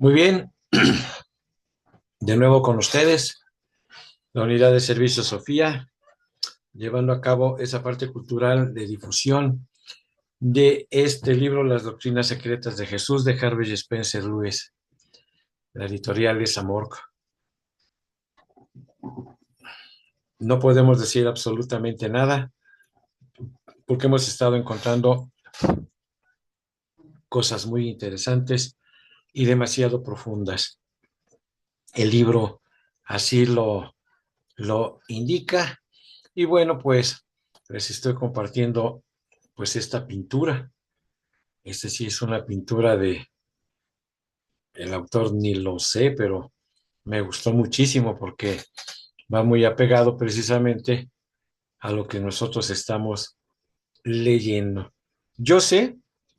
Muy bien, de nuevo con ustedes, la unidad de servicio Sofía, llevando a cabo esa parte cultural de difusión de este libro, Las Doctrinas Secretas de Jesús, de Harvey Spencer Lewis. La editorial es Amorc. No podemos decir absolutamente nada porque hemos estado encontrando cosas muy interesantes y demasiado profundas. El libro así lo indica. Y bueno, pues les estoy compartiendo pues esta pintura. Este sí es una pintura de el autor, ni lo sé, pero me gustó muchísimo porque va muy apegado precisamente a lo que nosotros estamos leyendo. Yo sé,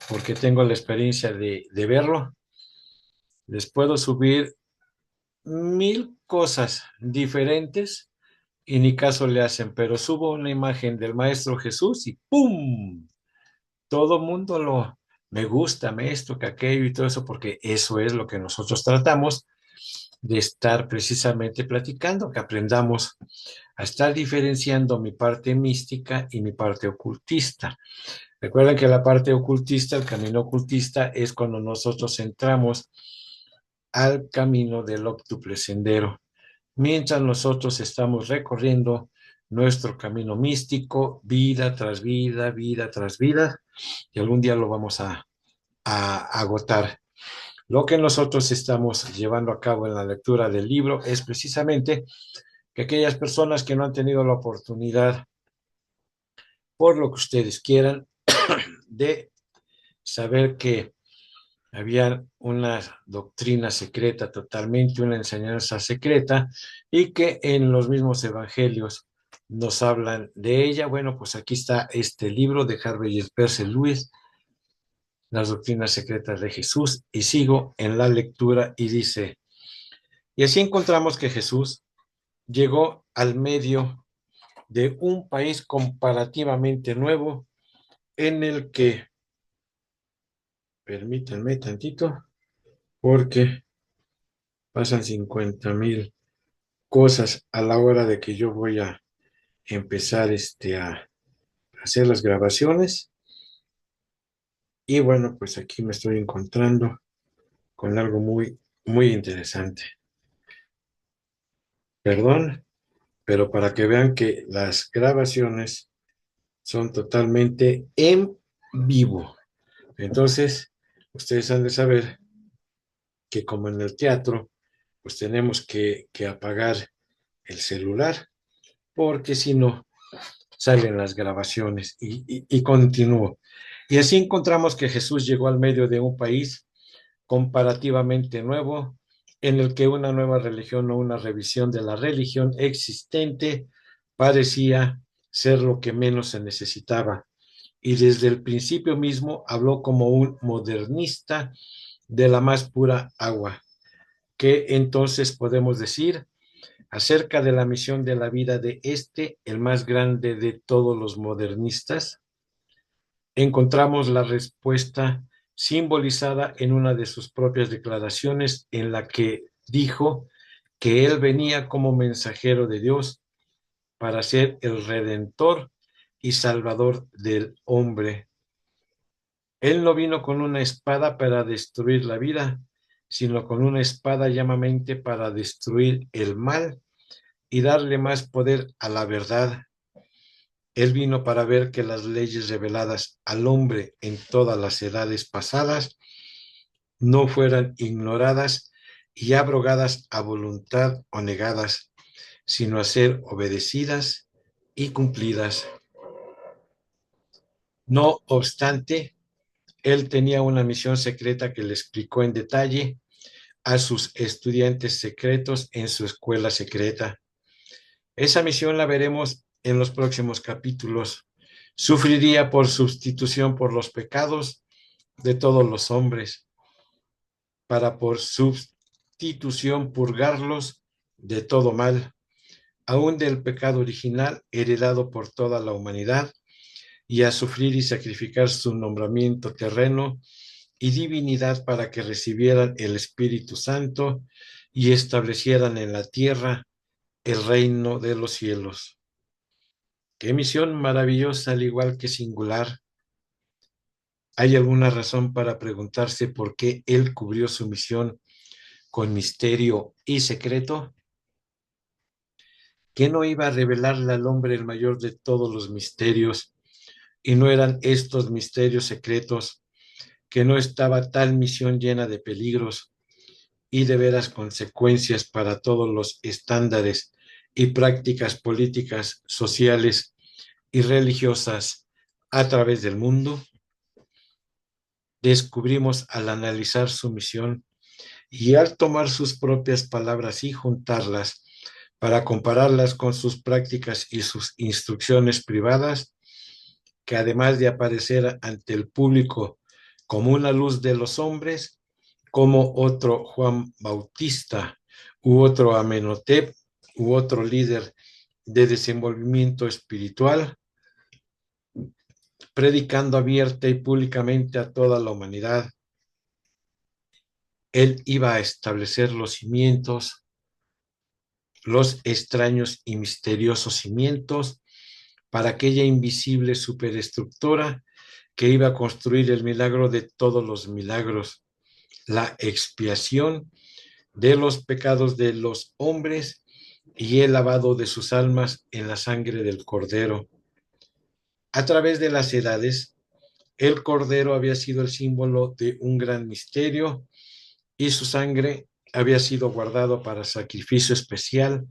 porque tengo la experiencia de verlo, les puedo subir mil cosas diferentes y ni caso le hacen, pero subo una imagen del Maestro Jesús y ¡pum! Todo mundo me gusta, me esto, que aquello y todo eso, porque eso es lo que nosotros tratamos de estar precisamente platicando, que aprendamos a estar diferenciando mi parte mística y mi parte ocultista. Recuerden que la parte ocultista, el camino ocultista, es cuando nosotros entramos al camino del octuple sendero, mientras nosotros estamos recorriendo nuestro camino místico, vida tras vida, vida tras vida, y algún día lo vamos a agotar. Lo que nosotros estamos llevando a cabo en la lectura del libro es precisamente que aquellas personas que no han tenido la oportunidad, por lo que ustedes quieran, de saber que había una doctrina secreta totalmente, una enseñanza secreta, y que en los mismos evangelios nos hablan de ella. Bueno, pues aquí está este libro de Harvey Spencer Lewis, Las Doctrinas Secretas de Jesús, y sigo en la lectura y dice, y así encontramos que Jesús llegó al medio de un país comparativamente nuevo en el que, permítanme tantito, porque pasan 50,000 cosas a la hora de que yo voy a empezar a hacer las grabaciones. Y bueno, pues aquí me estoy encontrando con algo muy, muy interesante. Perdón, pero para que vean que las grabaciones son totalmente en vivo. Entonces, ustedes han de saber que como en el teatro, pues tenemos que apagar el celular, porque si no, salen las grabaciones y continúo. Y así encontramos que Jesús llegó al medio de un país comparativamente nuevo, en el que una nueva religión o una revisión de la religión existente parecía ser lo que menos se necesitaba. Y desde el principio mismo habló como un modernista de la más pura agua. ¿Qué entonces podemos decir acerca de la misión de la vida de el más grande de todos los modernistas? Encontramos la respuesta simbolizada en una de sus propias declaraciones en la que dijo que él venía como mensajero de Dios para ser el redentor y salvador del hombre. Él no vino con una espada para destruir la vida, sino con una espada llamamente para destruir el mal y darle más poder a la verdad. Él vino para ver que las leyes reveladas al hombre en todas las edades pasadas no fueran ignoradas y abrogadas a voluntad o negadas, sino a ser obedecidas y cumplidas. No obstante, él tenía una misión secreta que le explicó en detalle a sus estudiantes secretos en su escuela secreta. Esa misión la veremos en los próximos capítulos. Sufriría por sustitución por los pecados de todos los hombres, para por sustitución purgarlos de todo mal, aún del pecado original heredado por toda la humanidad, y a sufrir y sacrificar su nombramiento terreno y divinidad para que recibieran el Espíritu Santo y establecieran en la tierra el reino de los cielos. Qué misión maravillosa, al igual que singular. ¿Hay alguna razón para preguntarse por qué él cubrió su misión con misterio y secreto? ¿Que no iba a revelarle al hombre el mayor de todos los misterios? ¿Y no eran estos misterios secretos? ¿Que no estaba tal misión llena de peligros y de veras consecuencias para todos los estándares y prácticas políticas, sociales y religiosas a través del mundo? Descubrimos al analizar su misión y al tomar sus propias palabras y juntarlas para compararlas con sus prácticas y sus instrucciones privadas, que además de aparecer ante el público como una luz de los hombres, como otro Juan Bautista u otro Amenhotep u otro líder de desenvolvimiento espiritual, predicando abierta y públicamente a toda la humanidad. Él iba a establecer los cimientos, los extraños y misteriosos cimientos para aquella invisible superestructura que iba a construir el milagro de todos los milagros, la expiación de los pecados de los hombres y el lavado de sus almas en la sangre del Cordero. A través de las edades, el Cordero había sido el símbolo de un gran misterio y su sangre había sido guardado para sacrificio especial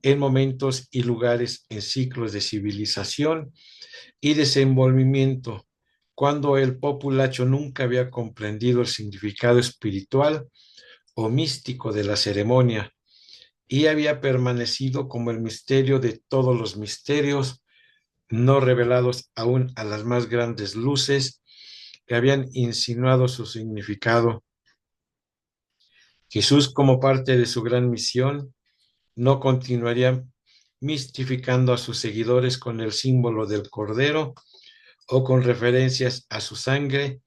en momentos y lugares en ciclos de civilización y desenvolvimiento, cuando el populacho nunca había comprendido el significado espiritual o místico de la ceremonia y había permanecido como el misterio de todos los misterios, no revelados aún a las más grandes luces que habían insinuado su significado. Jesús, como parte de su gran misión, no continuaría mistificando a sus seguidores con el símbolo del Cordero o con referencias a su sangre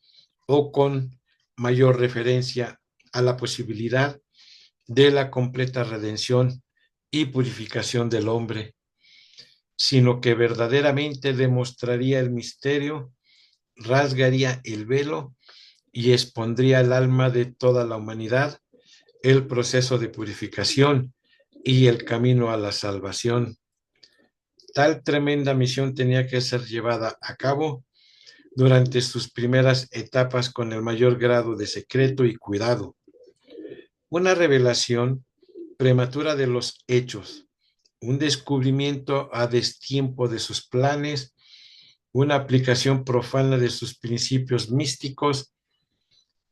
o con mayor referencia a la posibilidad de la completa redención y purificación del hombre, sino que verdaderamente demostraría el misterio, rasgaría el velo y expondría al alma de toda la humanidad el proceso de purificación y el camino a la salvación. Tal tremenda misión tenía que ser llevada a cabo durante sus primeras etapas con el mayor grado de secreto y cuidado. Una revelación prematura de los hechos, un descubrimiento a destiempo de sus planes, una aplicación profana de sus principios místicos,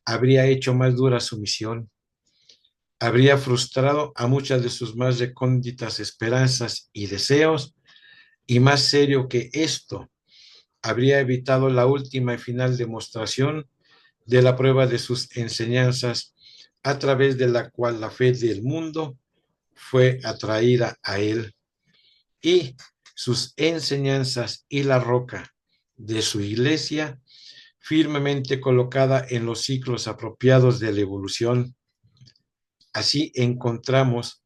habría hecho más dura su misión, habría frustrado a muchas de sus más recónditas esperanzas y deseos, y más serio que esto, habría evitado la última y final demostración de la prueba de sus enseñanzas, a través de la cual la fe del mundo fue atraída a él, y sus enseñanzas y la roca de su iglesia firmemente colocada en los ciclos apropiados de la evolución. Así encontramos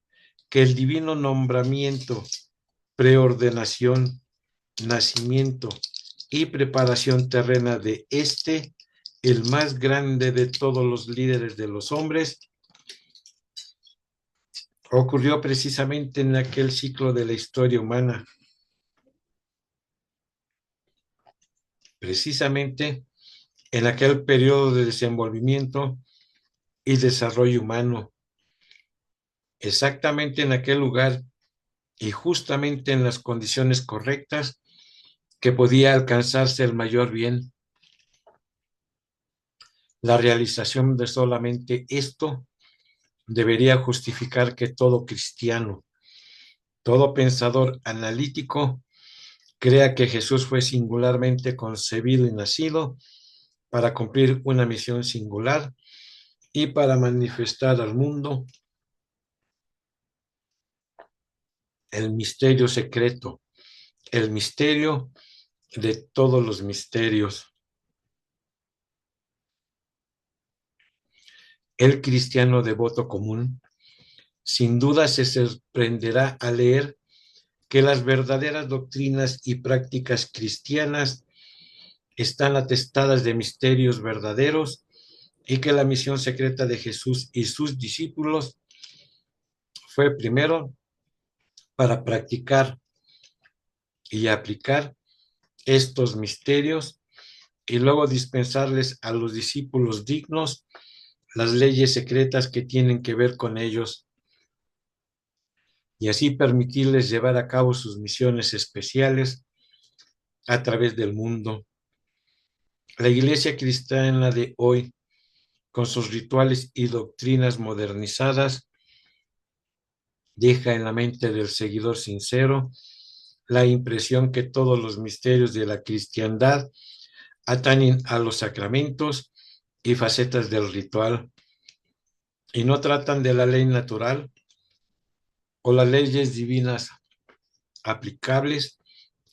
que el divino nombramiento, preordenación, nacimiento y preparación terrena de el más grande de todos los líderes de los hombres, ocurrió precisamente en aquel ciclo de la historia humana, precisamente en aquel periodo de desenvolvimiento y desarrollo humano, exactamente en aquel lugar y justamente en las condiciones correctas que podía alcanzarse el mayor bien. La realización de solamente esto debería justificar que todo cristiano, todo pensador analítico, crea que Jesús fue singularmente concebido y nacido para cumplir una misión singular y para manifestar al mundo el misterio secreto, el misterio de todos los misterios. El cristiano devoto común sin duda se sorprenderá al leer que las verdaderas doctrinas y prácticas cristianas están atestadas de misterios verdaderos y que la misión secreta de Jesús y sus discípulos fue primero para practicar y aplicar estos misterios y luego dispensarles a los discípulos dignos las leyes secretas que tienen que ver con ellos y así permitirles llevar a cabo sus misiones especiales a través del mundo. La iglesia cristiana de hoy, con sus rituales y doctrinas modernizadas, deja en la mente del seguidor sincero la impresión que todos los misterios de la cristiandad atañen a los sacramentos y facetas del ritual y no tratan de la ley natural o las leyes divinas aplicables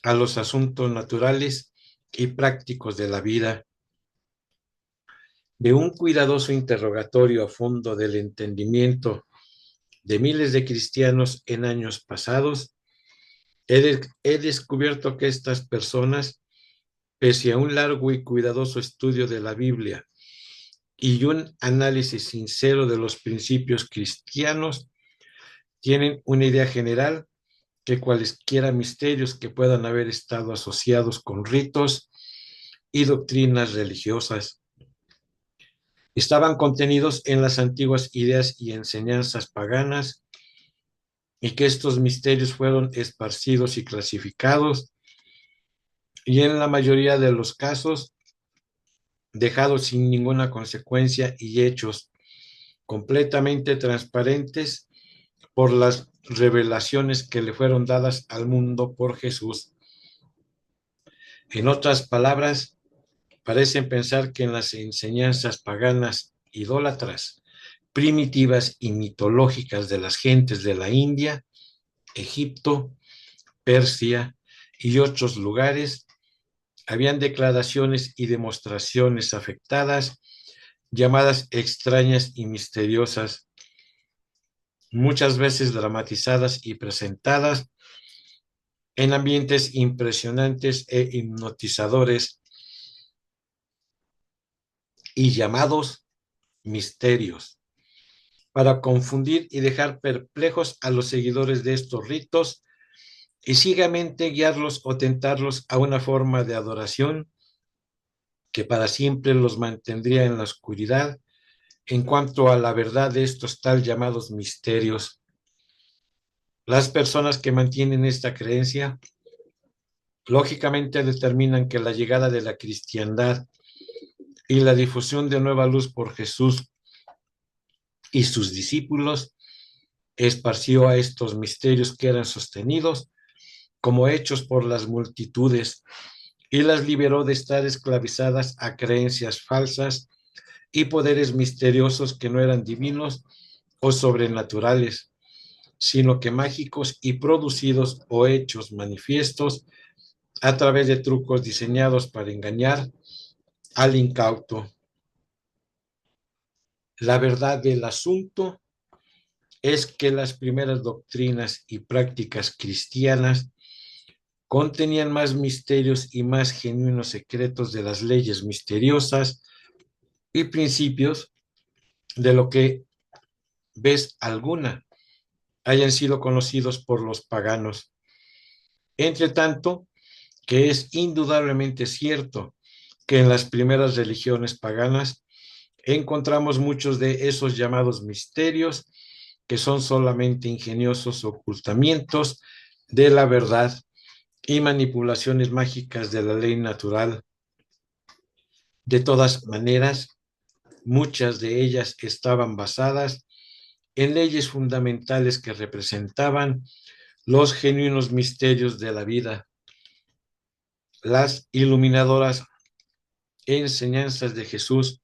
a los asuntos naturales y prácticos de la vida. De un cuidadoso interrogatorio a fondo del entendimiento de miles de cristianos en años pasados, he descubierto que estas personas, pese a un largo y cuidadoso estudio de la Biblia y un análisis sincero de los principios cristianos, tienen una idea general que cualesquiera misterios que puedan haber estado asociados con ritos y doctrinas religiosas estaban contenidos en las antiguas ideas y enseñanzas paganas y que estos misterios fueron esparcidos y clasificados y en la mayoría de los casos dejados sin ninguna consecuencia y hechos completamente transparentes por las revelaciones que le fueron dadas al mundo por Jesús. En otras palabras, parecen pensar que en las enseñanzas paganas idólatras, primitivas y mitológicas de las gentes de la India, Egipto, Persia y otros lugares, habían declaraciones y demostraciones afectadas, llamadas extrañas y misteriosas, muchas veces dramatizadas y presentadas en ambientes impresionantes e hipnotizadores y llamados misterios, para confundir y dejar perplejos a los seguidores de estos ritos y ciegamente guiarlos o tentarlos a una forma de adoración que para siempre los mantendría en la oscuridad en cuanto a la verdad de estos tal llamados misterios. Las personas que mantienen esta creencia lógicamente determinan que la llegada de la cristiandad y la difusión de nueva luz por Jesús y sus discípulos esparció a estos misterios que eran sostenidos como hechos por las multitudes y las liberó de estar esclavizadas a creencias falsas y poderes misteriosos que no eran divinos o sobrenaturales, sino que mágicos y producidos o hechos manifiestos a través de trucos diseñados para engañar al incauto. La verdad del asunto es que las primeras doctrinas y prácticas cristianas contenían más misterios y más genuinos secretos de las leyes misteriosas y principios de lo que vez alguna hayan sido conocidos por los paganos. Entre tanto, que es indudablemente cierto que en las primeras religiones paganas encontramos muchos de esos llamados misterios que son solamente ingeniosos ocultamientos de la verdad y manipulaciones mágicas de la ley natural. De todas maneras, muchas de ellas estaban basadas en leyes fundamentales que representaban los genuinos misterios de la vida. Las iluminadoras enseñanzas de Jesús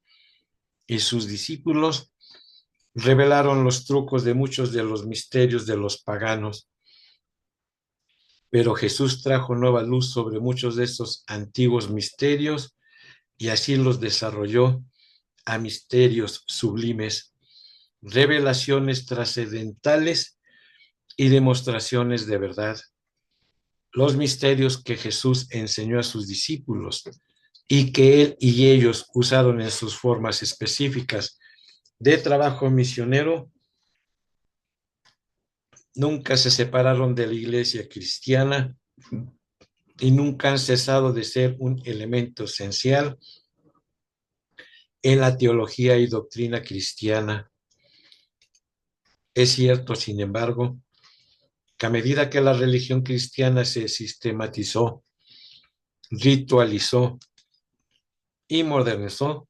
y sus discípulos revelaron los trucos de muchos de los misterios de los paganos, pero Jesús trajo nueva luz sobre muchos de estos antiguos misterios y así los desarrolló a misterios sublimes. revelaciones trascendentales y demostraciones de verdad. Los misterios que Jesús enseñó a sus discípulos y que él y ellos usaron en sus formas específicas de trabajo misionero, nunca se separaron de la iglesia cristiana y nunca han cesado de ser un elemento esencial en la teología y doctrina cristiana. Es cierto, sin embargo, que a medida que la religión cristiana se sistematizó, ritualizó y modernizó,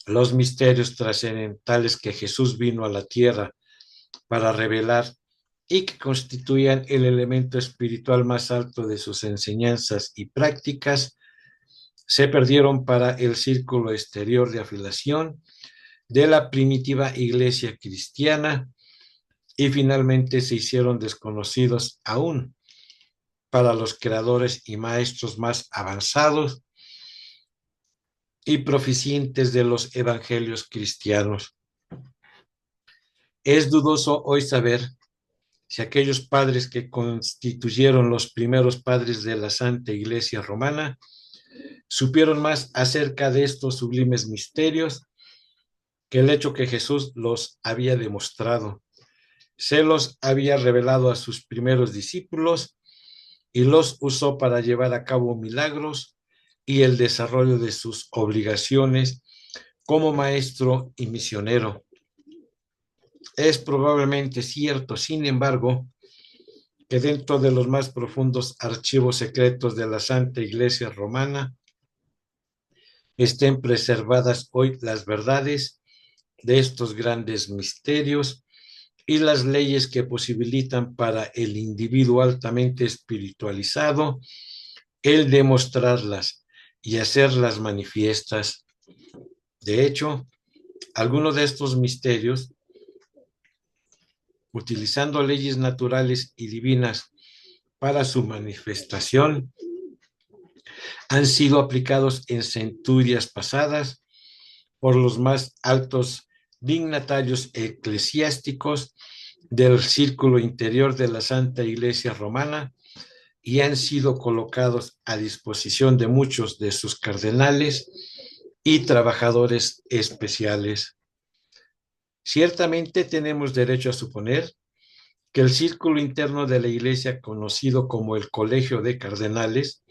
los misterios trascendentales que Jesús vino a la tierra para revelar y que constituían el elemento espiritual más alto de sus enseñanzas y prácticas, se perdieron para el círculo exterior de afiliación de la primitiva iglesia cristiana y finalmente se hicieron desconocidos aún para los creadores y maestros más avanzados y proficientes de los evangelios cristianos. Es dudoso hoy saber si aquellos padres que constituyeron los primeros padres de la Santa Iglesia Romana supieron más acerca de estos sublimes misterios que el hecho que Jesús los había demostrado. Se los había revelado a sus primeros discípulos y los usó para llevar a cabo milagros y el desarrollo de sus obligaciones como maestro y misionero. Es probablemente cierto, sin embargo, que dentro de los más profundos archivos secretos de la Santa Iglesia Romana estén preservadas hoy las verdades de estos grandes misterios y las leyes que posibilitan para el individuo altamente espiritualizado el demostrarlas y hacerlas manifiestas. De hecho, algunos de estos misterios, utilizando leyes naturales y divinas para su manifestación, han sido aplicados en centurias pasadas por los más altos dignatarios eclesiásticos del círculo interior de la Santa Iglesia Romana y han sido colocados a disposición de muchos de sus cardenales y trabajadores especiales. Ciertamente tenemos derecho a suponer que el círculo interno de la Iglesia, conocido como el Colegio de Cardenales,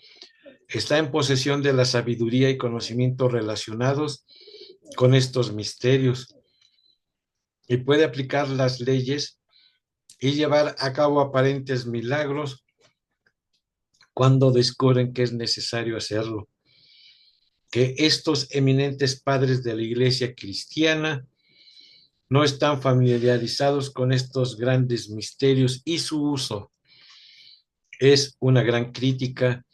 está en posesión de la sabiduría y conocimientos relacionados con estos misterios y puede aplicar las leyes y llevar a cabo aparentes milagros cuando descubren que es necesario hacerlo. Que estos eminentes padres de la Iglesia cristiana no están familiarizados con estos grandes misterios y su uso es una gran crítica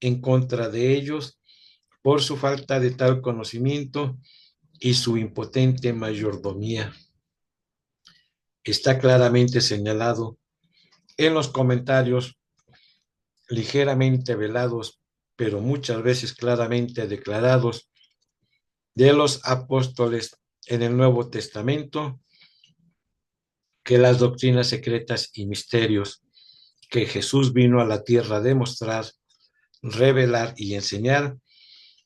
en contra de ellos por su falta de tal conocimiento y su impotente mayordomía. Está claramente señalado en los comentarios ligeramente velados, pero muchas veces claramente declarados de los apóstoles en el Nuevo Testamento, que las doctrinas secretas y misterios que Jesús vino a la tierra a demostrar, revelar y enseñar,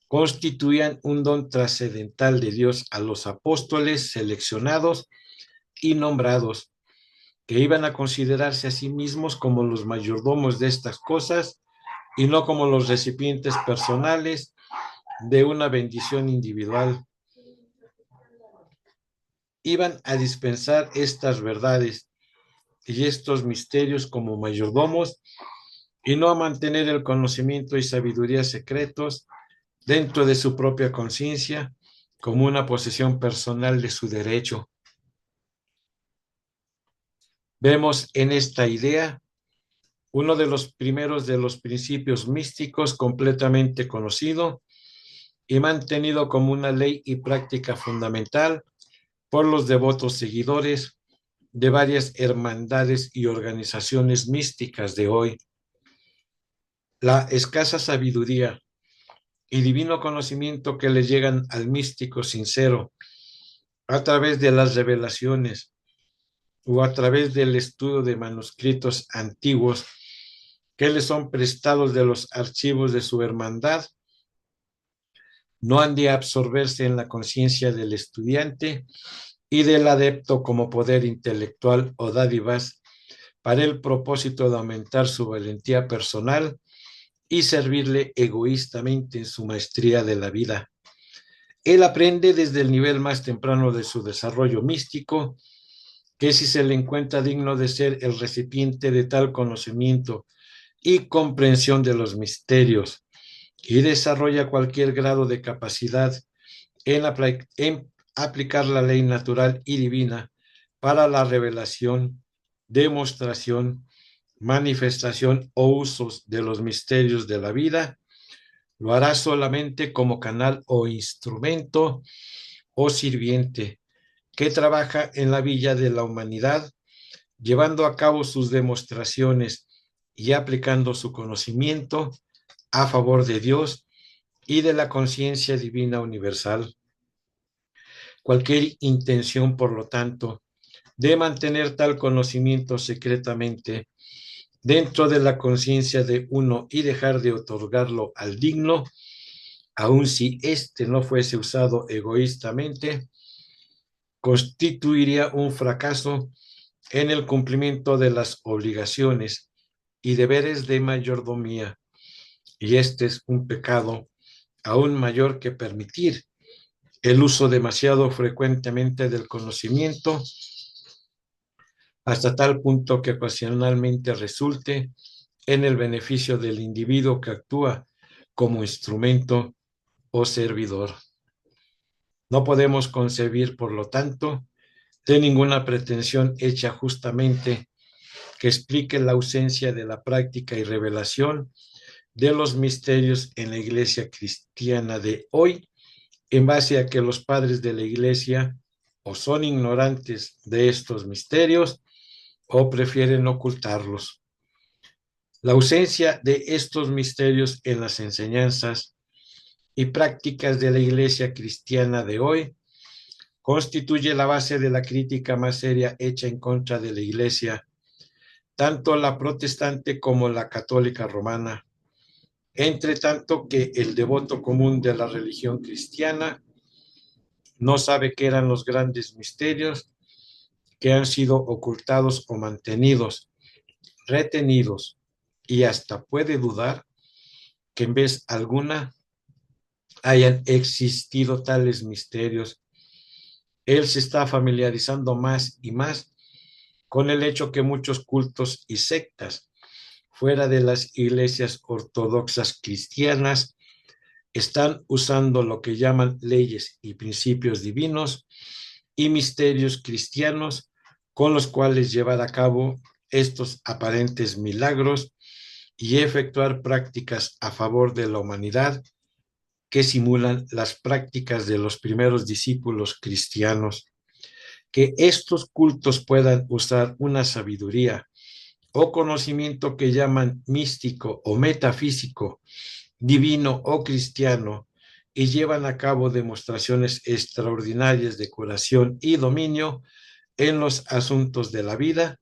constituían un don trascendental de Dios a los apóstoles seleccionados y nombrados, que iban a considerarse a sí mismos como los mayordomos de estas cosas y no como los recipientes personales de una bendición individual. Iban a dispensar estas verdades y estos misterios como mayordomos y no a mantener el conocimiento y sabiduría secretos dentro de su propia conciencia como una posesión personal de su derecho. Vemos en esta idea uno de los primeros de los principios místicos completamente conocido y mantenido como una ley y práctica fundamental por los devotos seguidores de varias hermandades y organizaciones místicas de hoy. La escasa sabiduría y divino conocimiento que le llegan al místico sincero a través de las revelaciones o a través del estudio de manuscritos antiguos que le son prestados de los archivos de su hermandad, no han de absorberse en la conciencia del estudiante y del adepto como poder intelectual o dádivas para el propósito de aumentar su valentía personal y servirle egoístamente en su maestría de la vida. Él aprende desde el nivel más temprano de su desarrollo místico que si se le encuentra digno de ser el recipiente de tal conocimiento y comprensión de los misterios y desarrolla cualquier grado de capacidad en aplicar la ley natural y divina para la revelación, demostración, manifestación o usos de los misterios de la vida, lo hará solamente como canal o instrumento o sirviente que trabaja en la villa de la humanidad, llevando a cabo sus demostraciones y aplicando su conocimiento a favor de Dios y de la conciencia divina universal. Cualquier intención, por lo tanto, de mantener tal conocimiento secretamente dentro de la conciencia de uno y dejar de otorgarlo al digno, aun si éste no fuese usado egoístamente, constituiría un fracaso en el cumplimiento de las obligaciones y deberes de mayordomía, y este es un pecado aún mayor que permitir el uso demasiado frecuentemente del conocimiento hasta tal punto que ocasionalmente resulte en el beneficio del individuo que actúa como instrumento o servidor. No podemos concebir, por lo tanto, de ninguna pretensión hecha justamente que explique la ausencia de la práctica y revelación de los misterios en la iglesia cristiana de hoy, en base a que los padres de la iglesia o son ignorantes de estos misterios o prefieren ocultarlos. La ausencia de estos misterios en las enseñanzas y prácticas de la iglesia cristiana de hoy constituye la base de la crítica más seria hecha en contra de la iglesia, tanto la protestante como la católica romana, entre tanto que el devoto común de la religión cristiana no sabe qué eran los grandes misterios que han sido ocultados o mantenidos, retenidos, y hasta puede dudar que en vez alguna hayan existido tales misterios. Él se está familiarizando más y más con el hecho que muchos cultos y sectas fuera de las iglesias ortodoxas cristianas están usando lo que llaman leyes y principios divinos y misterios cristianos con los cuales llevar a cabo estos aparentes milagros y efectuar prácticas a favor de la humanidad que simulan las prácticas de los primeros discípulos cristianos. Que estos cultos puedan usar una sabiduría o conocimiento que llaman místico o metafísico, divino o cristiano, y llevan a cabo demostraciones extraordinarias de curación y dominio en los asuntos de la vida,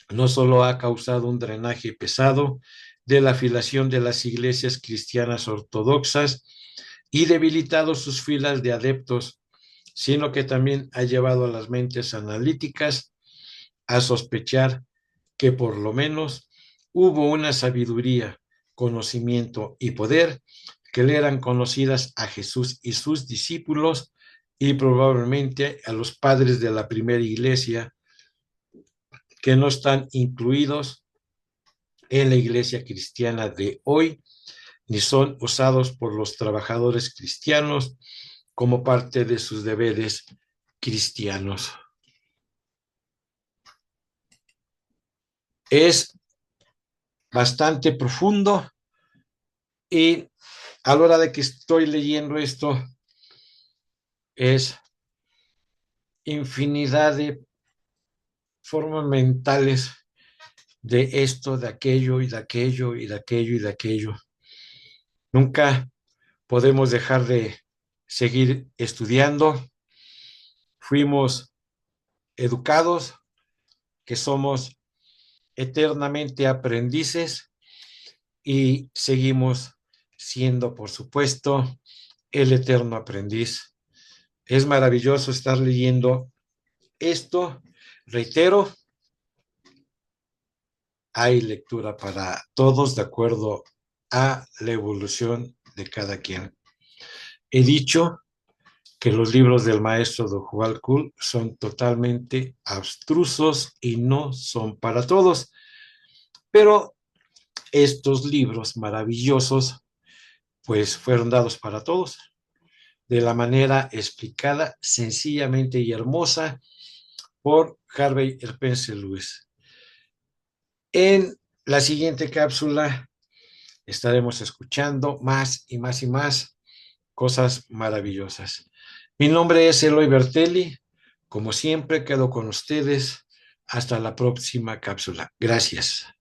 no solo ha causado un drenaje pesado de la afiliación de las iglesias cristianas ortodoxas y debilitado sus filas de adeptos, sino que también ha llevado a las mentes analíticas a sospechar que por lo menos hubo una sabiduría, conocimiento y poder que le eran conocidas a Jesús y sus discípulos y probablemente a los padres de la primera iglesia que no están incluidos en la iglesia cristiana de hoy, ni son usados por los trabajadores cristianos como parte de sus deberes cristianos. Es bastante profundo y a la hora de que estoy leyendo esto es infinidad de formas mentales de esto, de aquello y de aquello y de aquello y de aquello. Nunca podemos dejar de seguir estudiando, fuimos educados, que somos eternamente aprendices y seguimos siendo, por supuesto, el eterno aprendiz. Es maravilloso estar leyendo esto. Reitero, hay lectura para todos de acuerdo a la evolución de cada quien. He dicho que los libros del maestro de Juan Kul son totalmente abstrusos y no son para todos, pero estos libros maravillosos pues fueron dados para todos, de la manera explicada, sencillamente y hermosa por Harvey Spencer Lewis. En la siguiente cápsula estaremos escuchando más y más y más cosas maravillosas. Mi nombre es Eloy Bertelli. Como siempre, quedo con ustedes. Hasta la próxima cápsula. Gracias.